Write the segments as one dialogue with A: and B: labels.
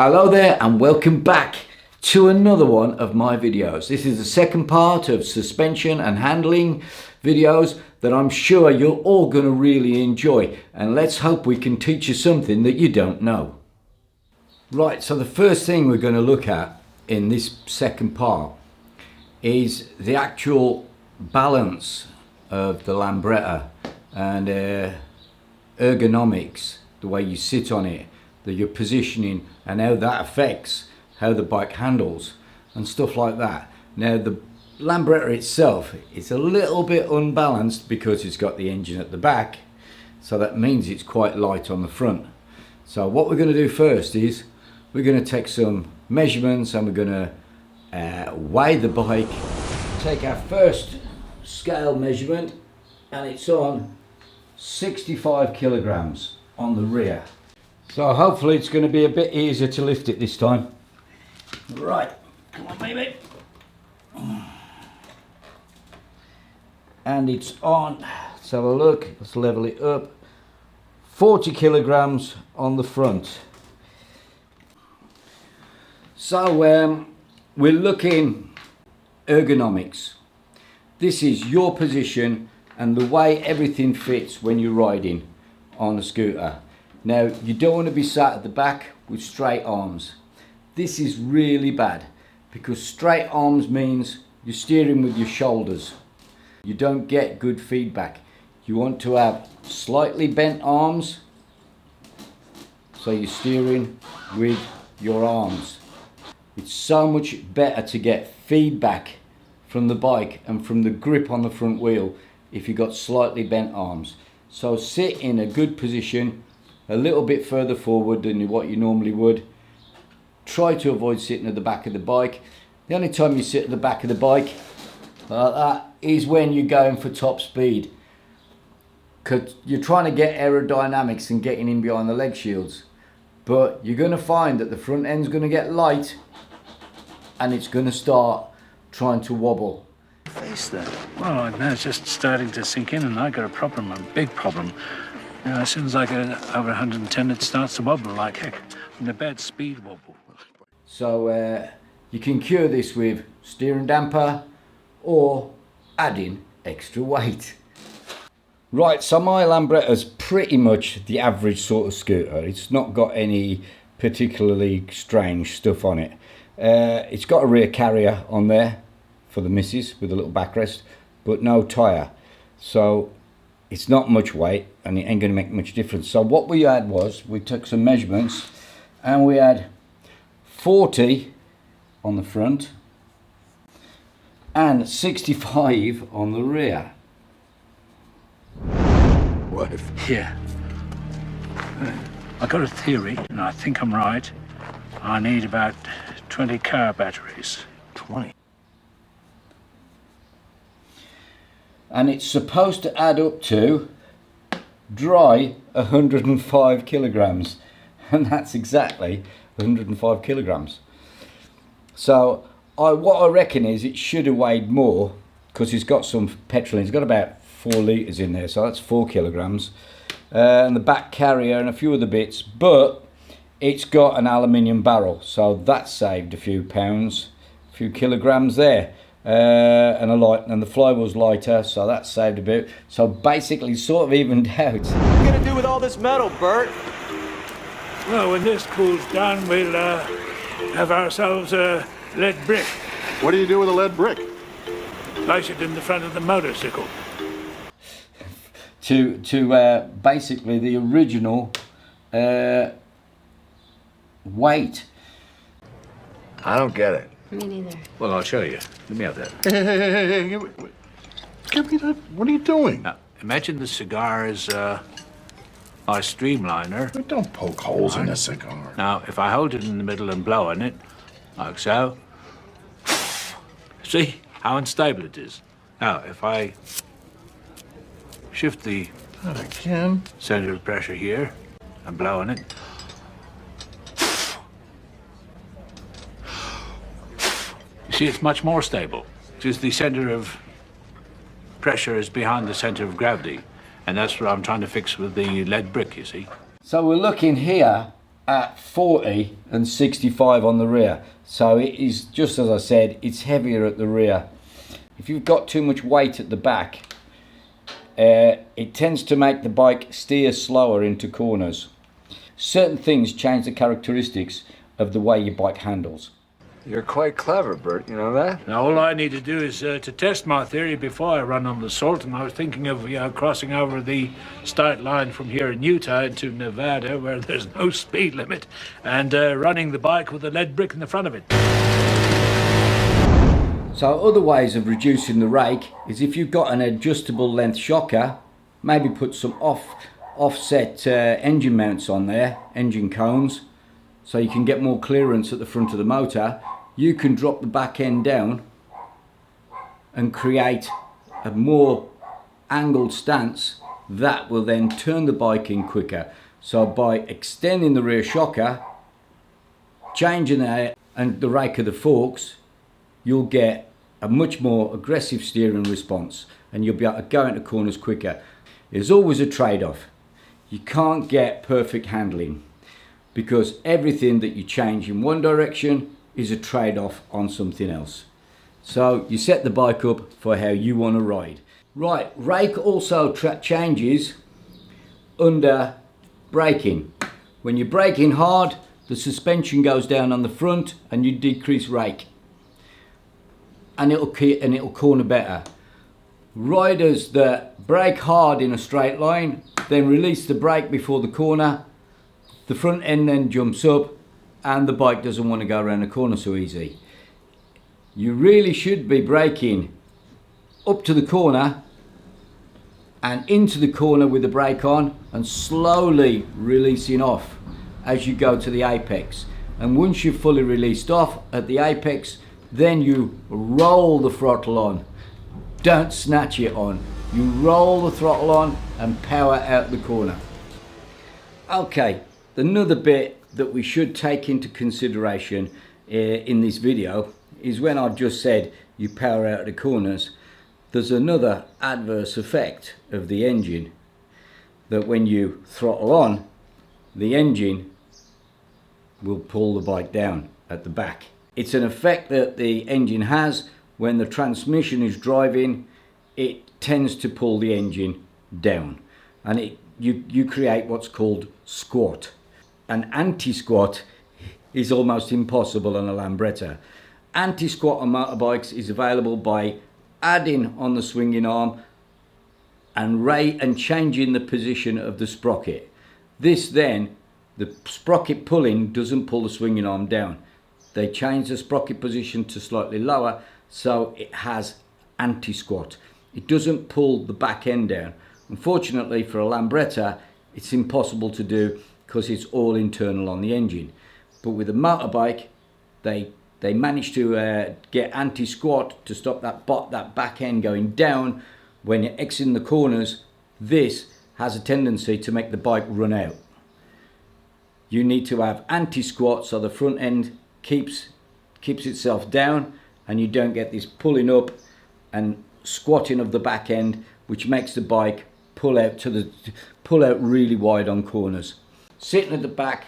A: Hello there and welcome back to another one of my videos. This is the second part of suspension and handling videos that I'm sure you're all going to really enjoy, and let's hope we can teach you something that you don't know. Right, so the first thing we're going to look at in this second part is the actual balance of the Lambretta and ergonomics, the way you sit on it, your positioning, and how that affects how the bike handles and stuff like that. Now the Lambretta itself is a little bit unbalanced because it's got the engine at the back, so that means it's quite light on the front. So what we're going to do first is we're going to take some measurements and we're going to weigh the bike. Take our first scale measurement and it's on 65 kilograms on the rear. So hopefully it's going to be a bit easier to lift it this time. Right, come on baby. And it's on, let's have a look, let's level it up. 40 kilograms on the front. So we're looking ergonomics. This is your position and the way everything fits when you're riding on a scooter. Now, you don't want to be sat at the back with straight arms. This is really bad because straight arms means you're steering with your shoulders. You don't get good feedback. You want to have slightly bent arms, so you're steering with your arms. It's so much better to get feedback from the bike and from the grip on the front wheel if you've got slightly bent arms. So sit in a good position, a little bit further forward than what you normally would. Try to avoid sitting at the back of the bike. The only time you sit at the back of the bike like that is when you're going for top speed, because you're trying to get aerodynamics and getting in behind the leg shields. But you're going to find that the front end's going to get light and it's going to start trying to wobble.
B: Face that. Well, now it's just starting to sink in, and I got a problem, a big problem. You know, as soon as I get over 110, it starts to wobble like heck, and a bad speed wobble.
A: So you can cure this with steering damper or adding extra weight. Right, so my Lambretta's pretty much the average sort of scooter. It's not got any particularly strange stuff on it. It's got a rear carrier on there for the missus with a little backrest, but no tyre. So it's not much weight and it ain't going to make much difference. So what we had was, we took some measurements and we had 40 on the front and 65 on the rear.
B: What? Yeah. I got a theory, and I think I'm right. I need about 20 car batteries. 20?
A: And it's supposed to add up to dry 105 kilograms, and that's exactly 105 kilograms. So what I reckon is it should have weighed more, because it's got some petrol in. It's got about 4 litres in there, so that's 4 kilograms, and the back carrier and a few other bits, but it's got an aluminium barrel, so that saved a few pounds, a few kilograms there. And the flywheel's lighter, so that saved a bit. So basically sort of evened out.
C: What are you gonna do with all this metal, Bert?
B: Well, when this cools down, we'll have ourselves a lead brick.
D: What do you do with a lead brick?
B: Place it in the front of the motorcycle.
A: to basically the original weight.
D: I don't get it.
E: Me neither.
B: Well, I'll show you. Let me have that.
D: Hey, give me that. What are you doing?
B: Now, imagine the cigar is my streamliner.
D: Don't poke holes in a cigar.
B: Now, if I hold it in the middle and blow on it, like so, see how unstable it is. Now, if I shift the
D: Not again.
B: center of pressure here and blow on it, you see it's much more stable. Just the center of pressure is behind the center of gravity, and that's what I'm trying to fix with the lead brick, you see.
A: So we're looking here at 40 and 65 on the rear. So it is, just as I said, it's heavier at the rear. If you've got too much weight at the back, it tends to make the bike steer slower into corners. Certain things change the characteristics of the way your bike handles.
E: You're quite clever, Bert, you know that?
B: Now, all I need to do is to test my theory before I run on the salt, and I was thinking of crossing over the start line from here in Utah into Nevada, where there's no speed limit, and running the bike with a lead brick in the front of it.
A: So other ways of reducing the rake is if you've got an adjustable length shocker, maybe put some offset engine mounts on there, engine cones, so you can get more clearance at the front of the motor. You can drop the back end down and create a more angled stance that will then turn the bike in quicker. So by extending the rear shocker, changing it and the rake of the forks, you'll get a much more aggressive steering response and you'll be able to go into corners quicker. There's always a trade-off. You can't get perfect handling because everything that you change in one direction is a trade-off on something else. So you set the bike up for how you want to ride. Right, rake also changes under braking. When you're braking hard, the suspension goes down on the front and you decrease rake. And it'll corner better. Riders that brake hard in a straight line, then release the brake before the corner, the front end then jumps up and the bike doesn't want to go around the corner so easy. You really should be braking up to the corner and into the corner with the brake on and slowly releasing off as you go to the apex. And once you've fully released off at the apex, then you roll the throttle on. Don't snatch it on. You roll the throttle on and power out the corner. Okay, another bit that we should take into consideration in this video is when I've just said you power out the corners, there's another adverse effect of the engine, that when you throttle on, the engine will pull the bike down at the back. It's an effect that the engine has when the transmission is driving. It tends to pull the engine down and you create what's called squat. An anti-squat is almost impossible on a Lambretta. Anti-squat on motorbikes is available by adding on the swinging arm and changing the position of the sprocket. This then, the sprocket pulling doesn't pull the swinging arm down. They change the sprocket position to slightly lower so it has anti-squat. It doesn't pull the back end down. Unfortunately for a Lambretta, it's impossible to do because it's all internal on the engine. But with a motorbike, they manage to get anti-squat to stop that back end going down. When you're exiting the corners, this has a tendency to make the bike run out. You need to have anti-squat so the front end keeps itself down and you don't get this pulling up and squatting of the back end, which makes the bike pull out really wide on corners. Sitting at the back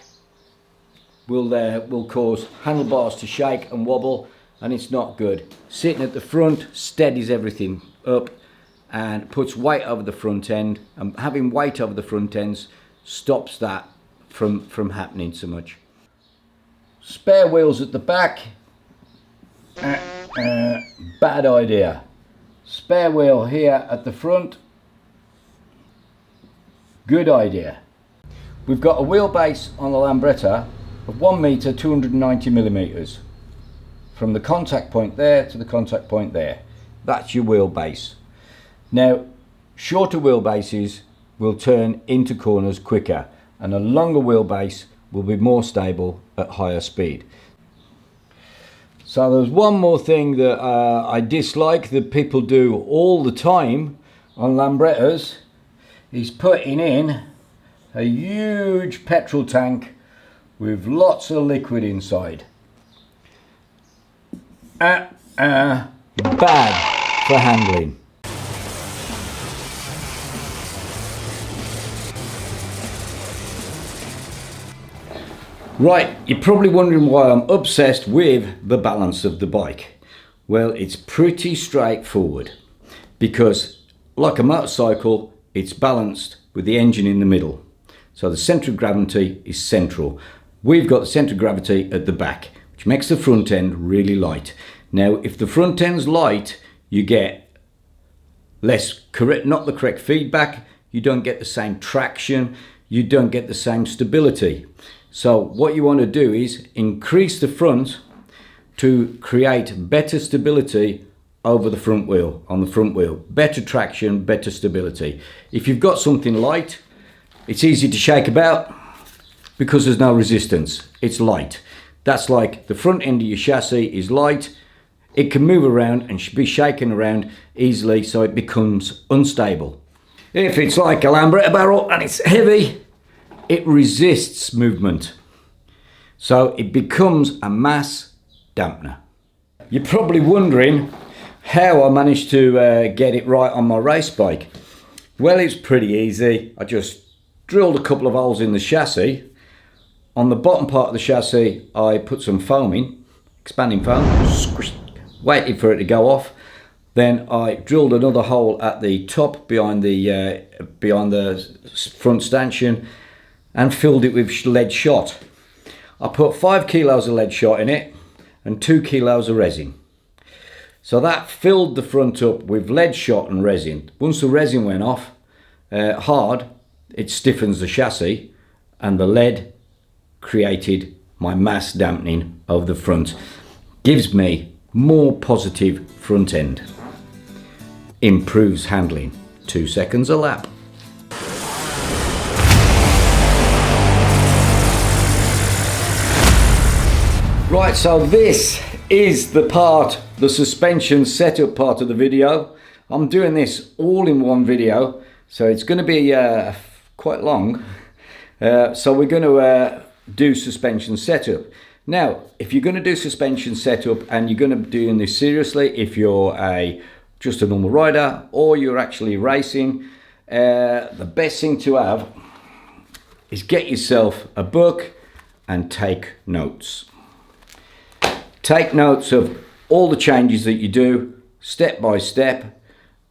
A: will cause handlebars to shake and wobble, and it's not good. Sitting at the front steadies everything up and puts weight over the front end, and having weight over the front ends stops that from happening so much. Spare wheels at the back, bad idea. Spare wheel here at the front, good idea. We've got a wheelbase on the Lambretta of 1 meter 290 millimeters from the contact point there to the contact point there. That's your wheelbase. Now, shorter wheelbases will turn into corners quicker, and a longer wheelbase will be more stable at higher speed. So there's one more thing that I dislike that people do all the time on Lambrettas, is putting in a huge petrol tank with lots of liquid inside. Bad for handling. Right, you're probably wondering why I'm obsessed with the balance of the bike. Well, it's pretty straightforward because, like a motorcycle, it's balanced with the engine in the middle. So the centre of gravity is central. We've got the centre of gravity at the back, which makes the front end really light. Now, if the front end's light, you get not the correct feedback, you don't get the same traction, you don't get the same stability. So what you want to do is increase the front to create better stability over the front wheel, on the front wheel. Better traction, better stability. If you've got something light, it's easy to shake about because there's no resistance. It's light. That's like the front end of your chassis is light. It can move around and should be shaken around easily, so it becomes unstable. If it's like a Lambretta barrel and it's heavy, it resists movement. So it becomes a mass dampener. You're probably wondering how I managed to get it right on my race bike. Well, it's pretty easy. I just drilled a couple of holes in the chassis. On the bottom part of the chassis, I put some foam in, expanding foam, waited for it to go off. Then I drilled another hole at the top behind the front stanchion and filled it with lead shot. I put 5 kilos of lead shot in it and 2 kilos of resin. So that filled the front up with lead shot and resin. Once the resin went off hard, it stiffens the chassis, and the lead created my mass dampening of the front. Gives me more positive front end. Improves handling. 2 seconds a lap. Right, so this is the suspension setup part of the video. I'm doing this all in one video, so it's going to be quite long. So we're going to do suspension setup. Now, if you're going to do suspension setup and you're going to be doing this seriously, if you're just a normal rider or you're actually racing, the best thing to have is get yourself a book and take notes. Take notes of all the changes that you do, step by step,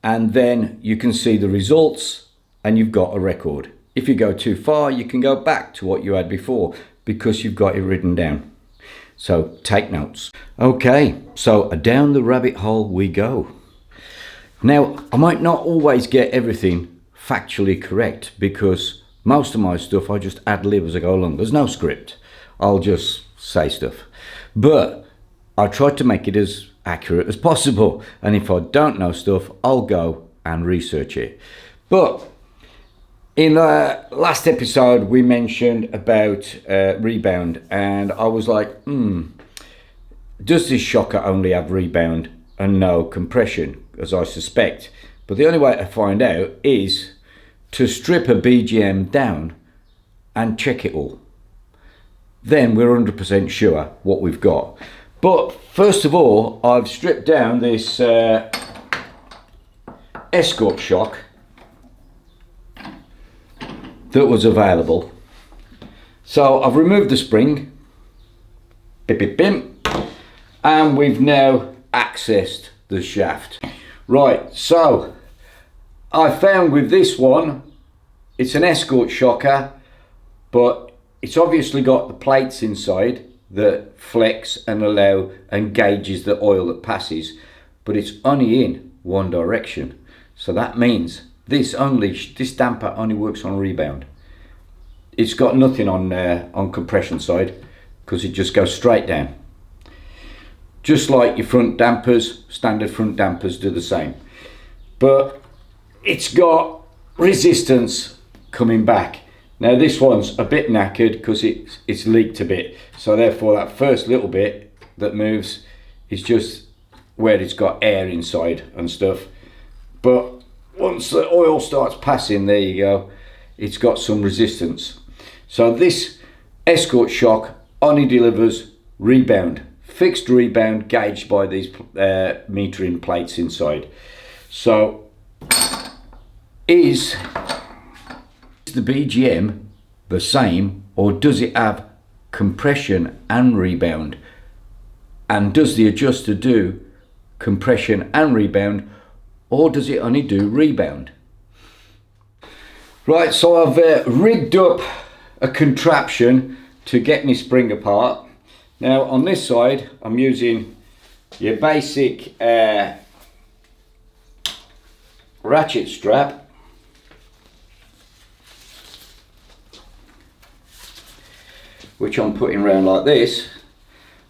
A: and then you can see the results and you've got a record. If you go too far, you can go back to what you had before because you've got it written down. So take notes. Okay, so down the rabbit hole we go. Now, I might not always get everything factually correct because most of my stuff I just ad lib as I go along. There's no script. I'll just say stuff. But I try to make it as accurate as possible. And if I don't know stuff, I'll go and research it. But in the last episode, we mentioned about rebound. And I was like, does this shocker only have rebound and no compression, as I suspect? But the only way to find out is to strip a BGM down and check it all. Then we're 100% sure what we've got. But first of all, I've stripped down this escort shock that was available. So I've removed the spring, bip bip bim, and we've now accessed the shaft. Right, so I found with this one, it's an escort shocker, but it's obviously got the plates inside that flex and allow and gauges the oil that passes, but it's only in one direction. So that means this damper only works on rebound. It's got nothing on compression side because it just goes straight down. Just like your front dampers, standard front dampers do the same. But it's got resistance coming back. Now this one's a bit knackered because it's leaked a bit. So therefore that first little bit that moves is just where it's got air inside and stuff. But once the oil starts passing, there you go, it's got some resistance. So this escort shock only delivers rebound, fixed rebound gauged by these metering plates inside. So is the BGM the same, or does it have compression and rebound? And does the adjuster do compression and rebound, or does it only do rebound? Right, so I've rigged up a contraption to get my spring apart. Now on this side I'm using your basic ratchet strap, which I'm putting around like this,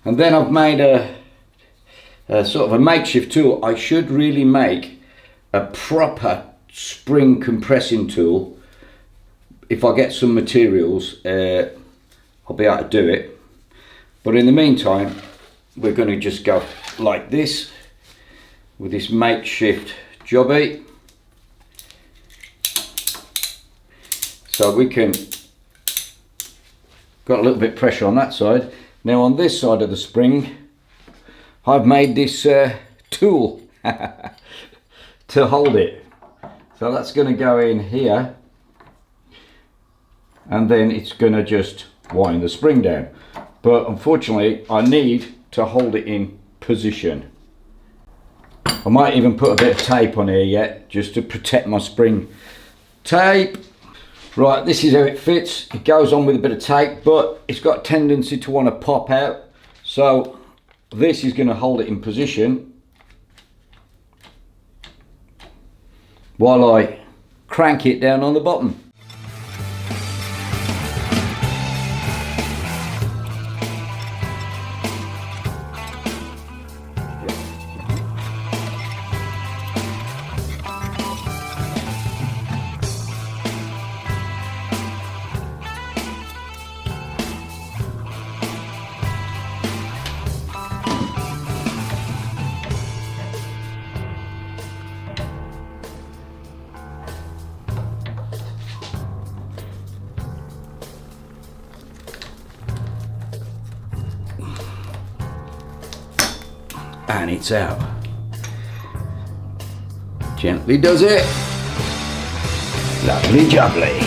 A: and then I've made a sort of a makeshift tool. I should really make a proper spring compressing tool. If I get some materials, I'll be able to do it. But in the meantime, we're going to just go like this with this makeshift jobby. So we can, got a little bit of pressure on that side. Now on this side of the spring, I've made this tool to hold it. So that's going to go in here, and then it's going to just wind the spring down. But unfortunately I need to hold it in position. I might even put a bit of tape on here yet, just to protect my spring. Tape. Right, this is how it fits. It goes on with a bit of tape, but it's got a tendency to want to pop out. So this is going to hold it in position while I crank it down on the bottom. And it's out. Gently does it. Lovely jubbly.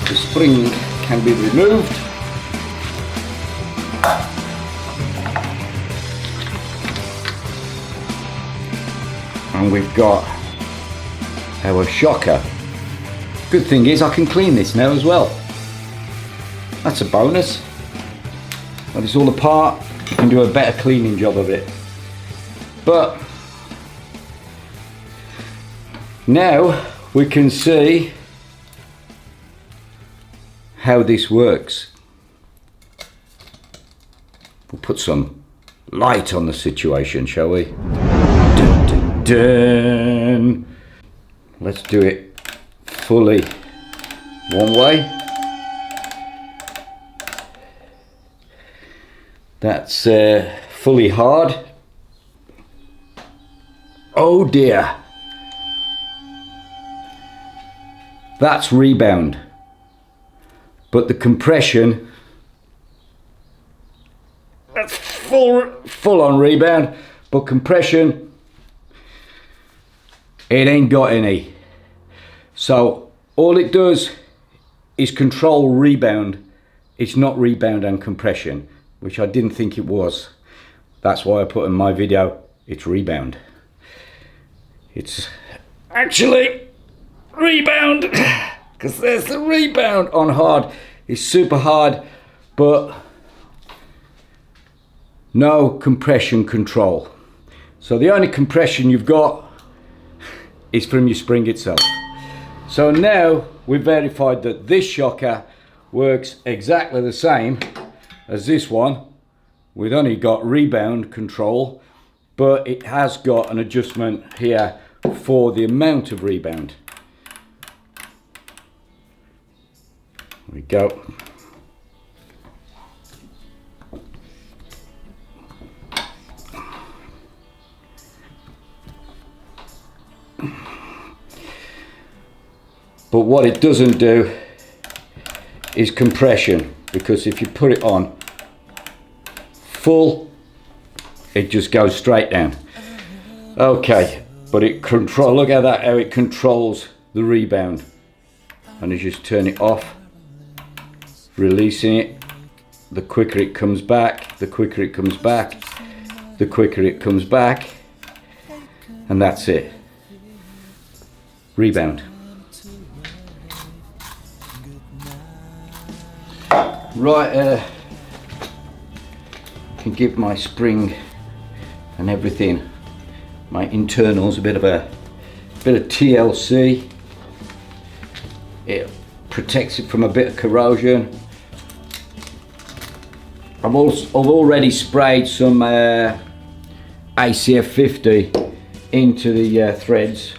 A: The spring can be removed. And we've got our shocker. Good thing is I can clean this now as well. That's a bonus. When it's all apart, you can do a better cleaning job of it. But now we can see how this works. We'll put some light on the situation, shall we? Dun, dun, dun. Let's do it fully one way. That's fully hard. Oh dear. That's rebound. But the compression, that's full on rebound, but compression, it ain't got any. So all it does is control rebound. It's not rebound and compression, which I didn't think it was. That's why I put in my video, it's rebound. It's actually rebound, because there's the rebound on hard. It's super hard, but no compression control. So the only compression you've got is from your spring itself. So now we've verified that this shocker works exactly the same as this one. We've only got rebound control, but it has got an adjustment here for the amount of rebound. There we go. But what it doesn't do is compression, because if you put it on full it just goes straight down. Okay, but look at that, how it controls the rebound. And you just turn it off, releasing it. The quicker it comes back, the quicker it comes back, the quicker it comes back, and that's it. Rebound. Right, can give my spring and everything, my internals, a bit of TLC. It protects it from a bit of corrosion. I've already sprayed some ACF 50 into the threads,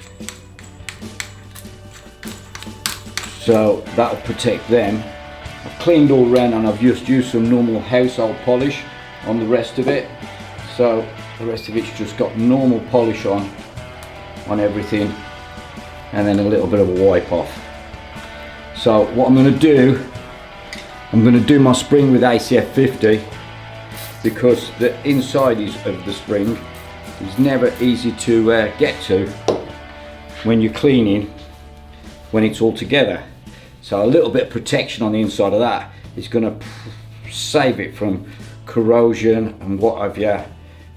A: so that'll protect them. I've cleaned all around and I've just used some normal household polish on the rest of it, so the rest of it's just got normal polish on everything, and then a little bit of a wipe off. So what I'm going to do, I'm going to do my spring with ACF 50, because the inside of the spring is never easy to get to when you're cleaning, when it's all together. So a little bit of protection on the inside of that is going to save it from corrosion and what have you,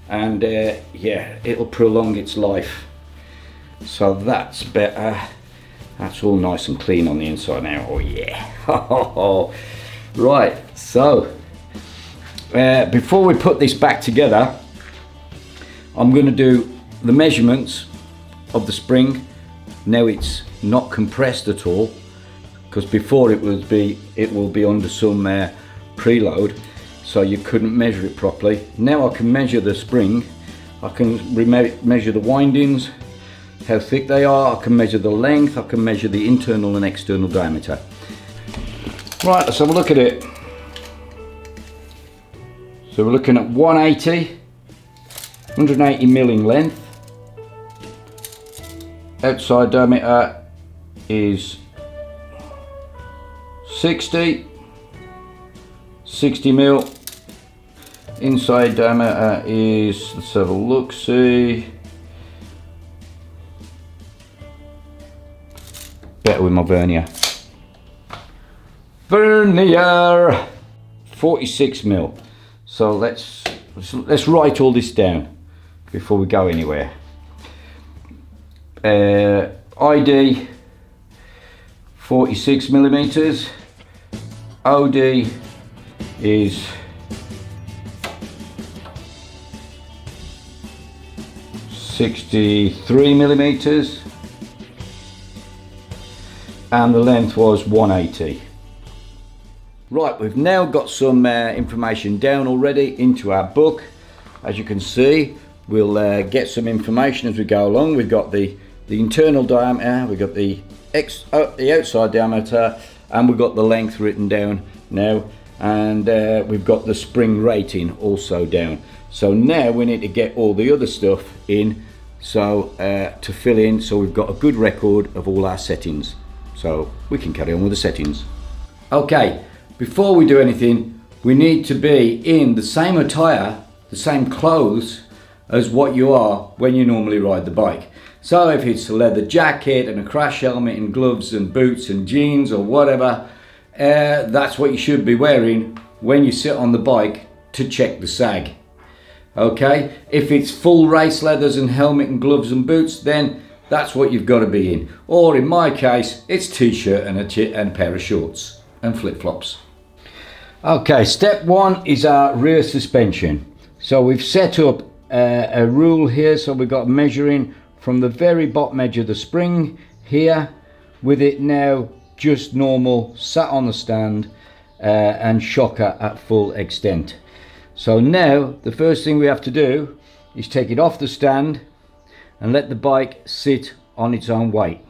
A: and yeah, it'll prolong its life. So that's better. That's all nice and clean on the inside now. Oh yeah. Right, so before we put this back together, I'm going to do the measurements of the spring. Now it's not compressed at all, because before it will be under some preload, so you couldn't measure it properly. Now I can measure the spring, I can measure the windings, how thick they are, I can measure the length, I can measure the internal and external diameter. Right, let's have a look at it. So we're looking at 180 mil in length. Outside diameter is 60 mil. Inside diameter is, let's have a look, see. Better with my vernier. Vernier, 46 mil. So let's write all this down before we go anywhere. ID 46 millimeters. OD is 63 millimeters, and the length was 180. Right, we've now got some information down already into our book. As you can see, we'll get some information as we go along. We've got the internal diameter, we've got the outside diameter, and we've got the length written down now, and we've got the spring rating also down. So now we need to get all the other stuff in, so to fill in, so we've got a good record of all our settings, so we can carry on with the settings. Okay, before we do anything, we need to be in the same attire, the same clothes as what you are when you normally ride the bike. So if it's a leather jacket and a crash helmet and gloves and boots and jeans or whatever, that's what you should be wearing when you sit on the bike to check the sag. Okay, if it's full race leathers and helmet and gloves and boots, then that's what you've got to be in. Or in my case, it's t-shirt and a pair of shorts and flip-flops. Okay, step one is our rear suspension. So we've set up a rule here, so we've got measuring from the very bottom edge of the spring here, with it now just normal, sat on the stand, and shocker at full extent. So now the first thing we have to do is take it off the stand and let the bike sit on its own weight.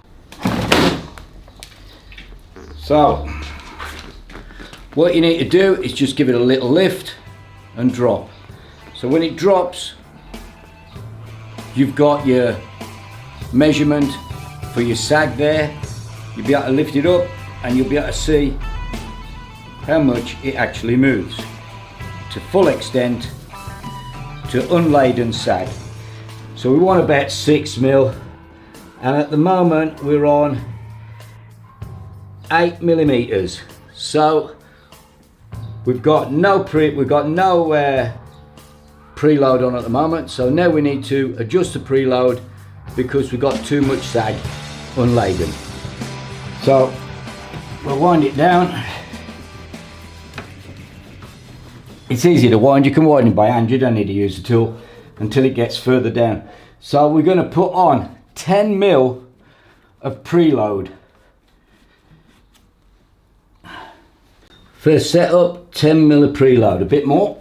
A: So what you need to do is just give it a little lift and drop. So when it drops, you've got your measurement for your sag there. You'll be able to lift it up and you'll be able to see how much it actually moves to full extent, to unladen sag. So we want about 6mm, and at the moment we're on 8mm. So we've got no preload on at the moment, so now we need to adjust the preload because we've got too much sag unladen. So we'll wind it down. It's easy to wind, you can wind it by hand, you don't need to use a tool until it gets further down. So we're going to put on 10mm of preload. First setup, 10mm of preload, a bit more.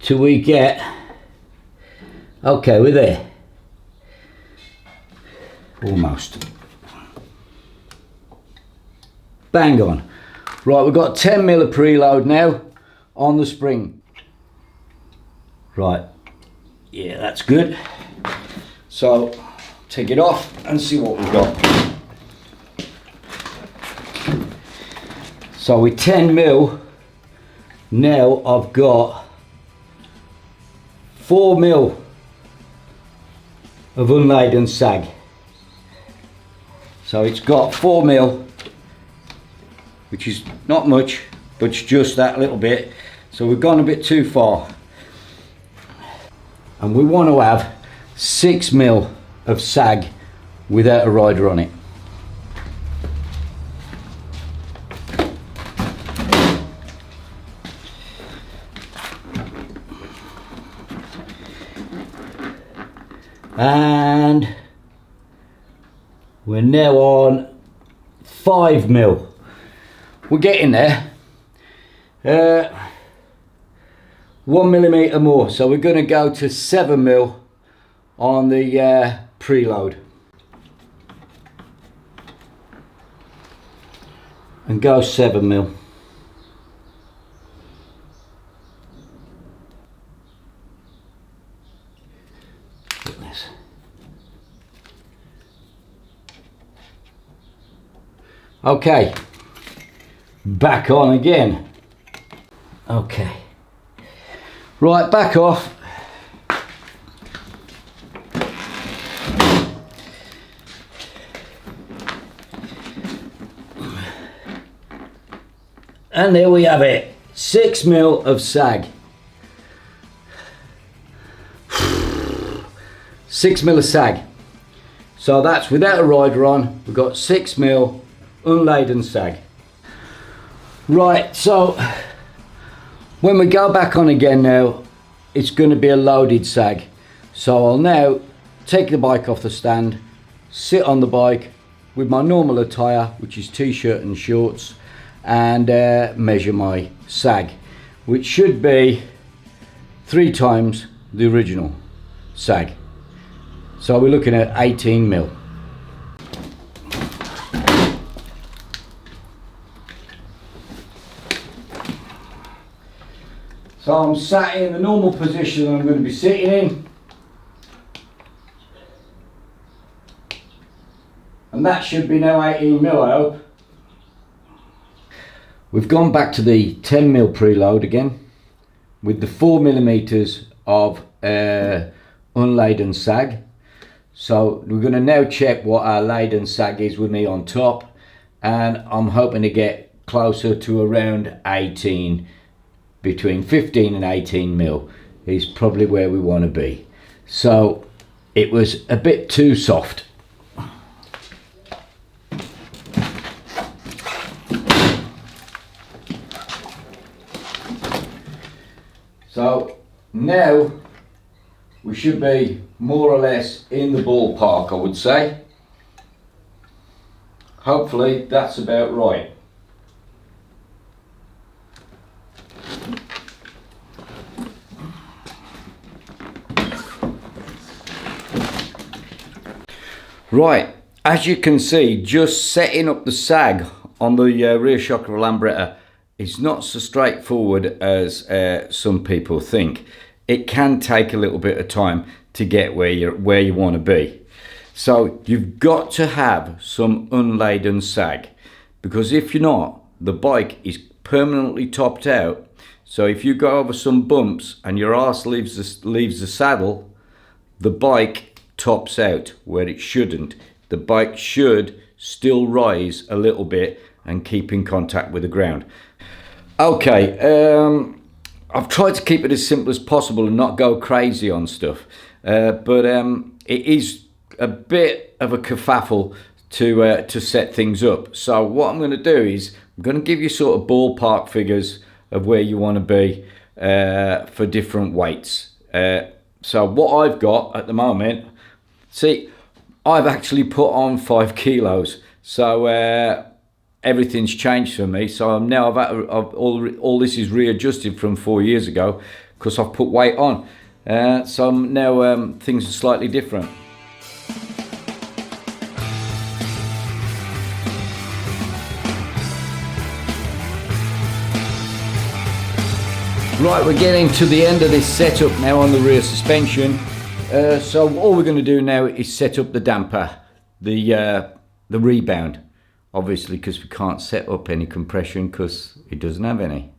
A: Till we get, okay, we're there. Almost. Bang on. Right, we've got 10mm of preload now on the spring. Right, yeah, that's good. So, take it off and see what we've got. So with 10mm, now I've got 4mm of unladen sag. So it's got 4mm, which is not much, but it's just that little bit. So we've gone a bit too far. And we want to have 6mm of sag without a rider on it. And we're now on 5mm. We're getting there. 1mm more, so we're going to go to 7mm on the preload and go 7mm. Look at this. Okay, back on again. Okay. Right, back off. And there we have it, 6mm of sag. 6mm of sag. So that's without a rider on, we've got 6mm unladen sag. Right, so when we go back on again now, it's going to be a loaded sag. So I'll now take the bike off the stand, sit on the bike with my normal attire, which is t-shirt and shorts, and measure my sag, which should be 3 times the original sag. So we're looking at 18mm. So I'm sat in the normal position I'm going to be sitting in. And that should be now 18mm, I hope. We've gone back to the 10mm preload again with the 4mm of unladen sag. So we're going to now check what our laden sag is with me on top, and I'm hoping to get closer to around 18, between 15 and 18mm is probably where we want to be. So it was a bit too soft. So now we should be more or less in the ballpark, I would say. Hopefully that's about right. Right, as you can see, just setting up the sag on the rear shock of a Lambretta is not so straightforward as some people think. It can take a little bit of time to get where you want to be. So you've got to have some unladen sag, because if you're not, the bike is permanently topped out. So if you go over some bumps and your arse leaves the saddle, the bike tops out where it shouldn't. The bike should still rise a little bit and keep in contact with the ground. Okay, I've tried to keep it as simple as possible and not go crazy on stuff, but it is a bit of a kerfuffle to set things up. So what I'm going to do is I'm going to give you sort of ballpark figures of where you want to be for different weights. So what I've got at the moment, see, I've actually put on 5 kilos, so everything's changed for me. So I'm now all this is readjusted from 4 years ago because I've put weight on. So now things are slightly different. Right, we're getting to the end of this setup now on the rear suspension. So all we're going to do now is set up the damper, the rebound, obviously, because we can't set up any compression because it doesn't have any.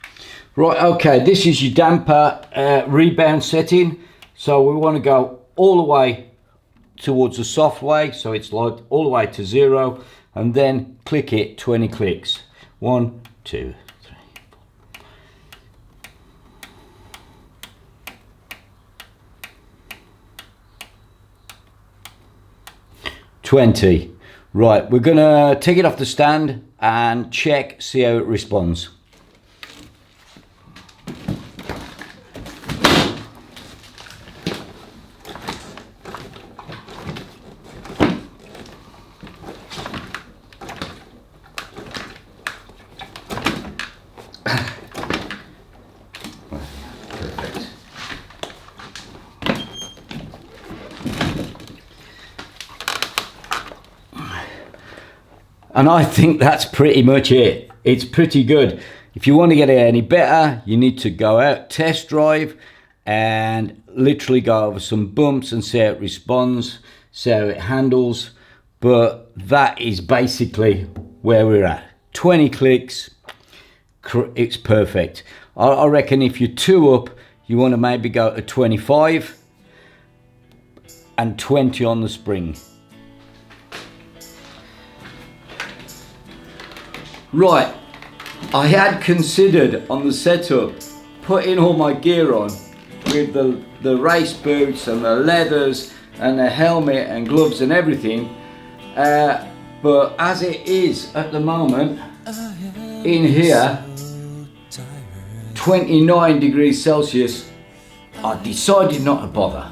A: Right, okay, this is your damper rebound setting. So we want to go all the way towards the soft way, so it's like all the way to 0, and then click it 20 clicks. 1, 2, 3, 20. Right, we're gonna take it off the stand and check, see how it responds. And I think that's pretty much it. It's pretty good. If you want to get it any better, you need to go out, test drive, and literally go over some bumps and see how it responds, see how it handles. But that is basically where we're at. 20 clicks, it's perfect. I reckon if you're 2 up, you want to maybe go to 25 and 20 on the spring. Right, I had considered on the setup putting all my gear on with the race boots and the leathers and the helmet and gloves and everything, but as it is at the moment in here, 29 degrees Celsius, I decided not to bother.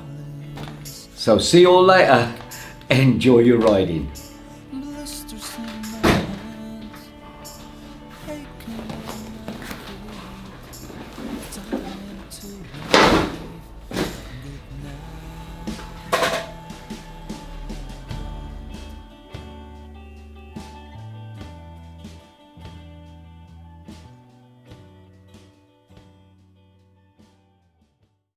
A: So see you all later, enjoy your riding.